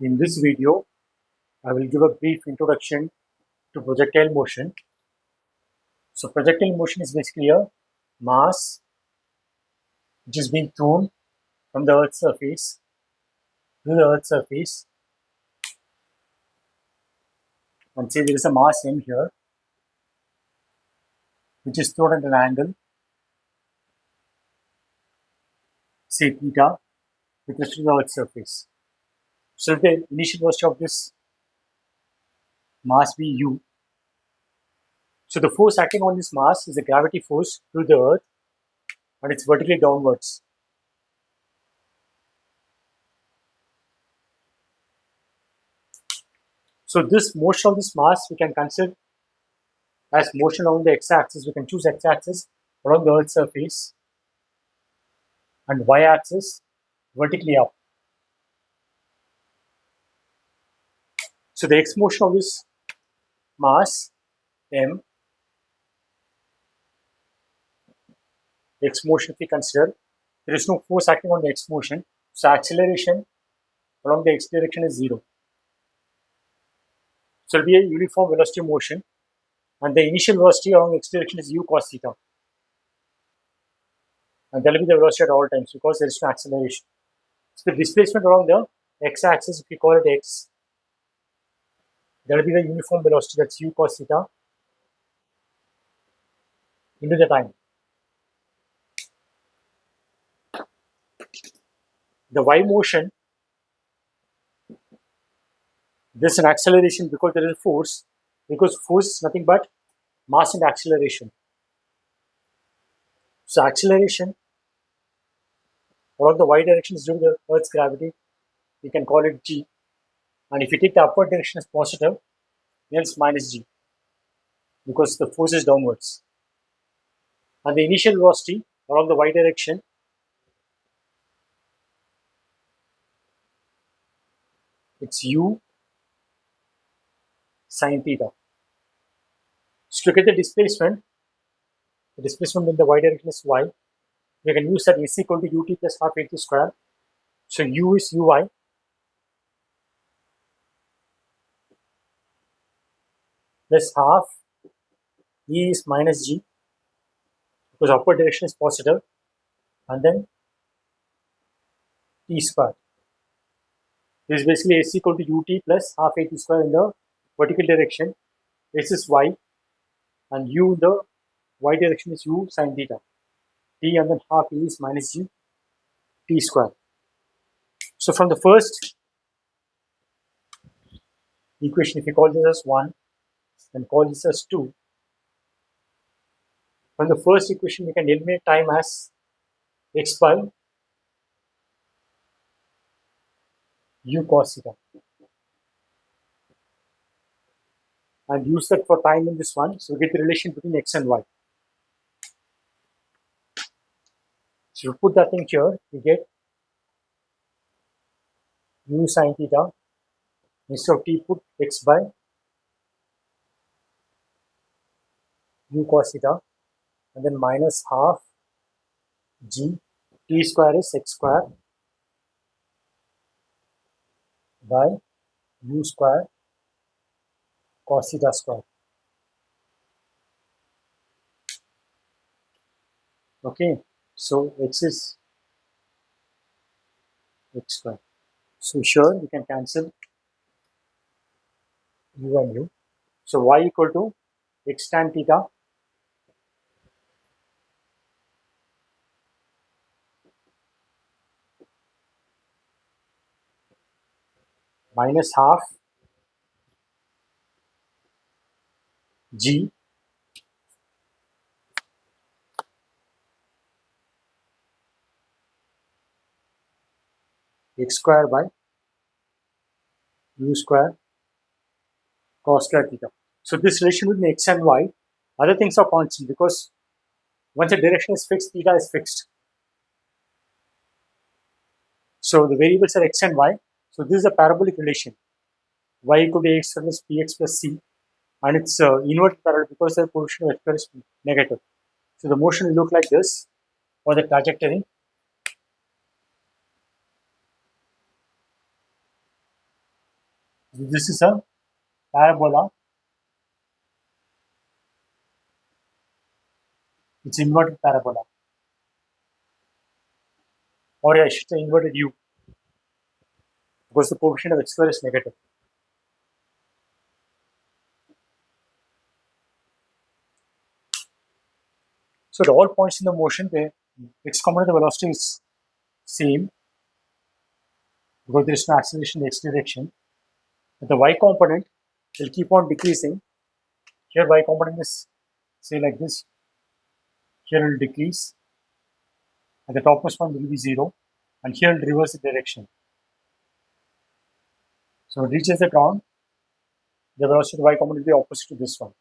In this video, I will give a brief introduction to projectile motion. So projectile motion is basically a mass which is being thrown from the Earth's surface to the Earth's surface, and say there is a mass m here which is thrown at an angle, say theta, with respect to the Earth's surface. So the initial velocity of this mass be u. So the force acting on this mass is the gravity force to the Earth, and it's vertically downwards. So this motion of this mass we can consider as motion along the x-axis. We can choose x-axis along the Earth's surface and y-axis vertically up. So the x motion of this mass m, x motion if we consider, there is no force acting on the x motion, so acceleration along the x direction is 0. So it will be a uniform velocity motion, and the initial velocity along x direction is u cos theta, and that will be the velocity at all times because there is no acceleration. So the displacement along the x-axis, if we call it x, that will be the uniform velocity, that's u cos theta into the time. The y motion, there's an acceleration because there is a force, because force is nothing but mass and acceleration. So acceleration along the y direction is due to the Earth's gravity. We can call it g, and if you take the upward direction as positive, then it's minus g because the force is downwards. And the initial velocity along the y direction it's u sine theta. So to get the displacement in the y direction is y. We can use that is equal to ut plus half at square. So u is uy plus half e is minus g because upward direction is positive, and then t square. This is basically s equal to ut plus half at square in the vertical direction. S is y, and u in the y direction is u sine theta. T and then half e is minus g t square. So from the first equation, if you call this as 1 and call this as 2, from the first equation we can eliminate time as x by u cos theta and use that for time in this one. So we get the relation between x and y. So we put that thing here, we get u sine theta. Instead of t, put x by u cos theta, and then minus half g. T square is x square by u square cos theta square. Okay, so x is x square. So here we can cancel u and u. So y equal to x tan theta minus half g x square by u square cos square theta. So this relation between x and y, other things are constant because once the direction is fixed, theta is fixed. So the variables are x and y. So this is a parabolic relation. Y equal to ax plus px plus c, and it's inverted parallel because the position of vector is negative. So the motion will look like this, or the trajectory. This is a parabola. It's inverted parabola, or I should say inverted U, because the coefficient of x square is negative. So at all points in the motion, the x component of the velocity is same because there is no acceleration in the x direction. But the y component will keep on decreasing. Here y component is say like this. Here it will decrease. At the topmost point it will be 0, and here it will reverse the direction. So when it reaches the ground, the velocity of the y component will be opposite to this one.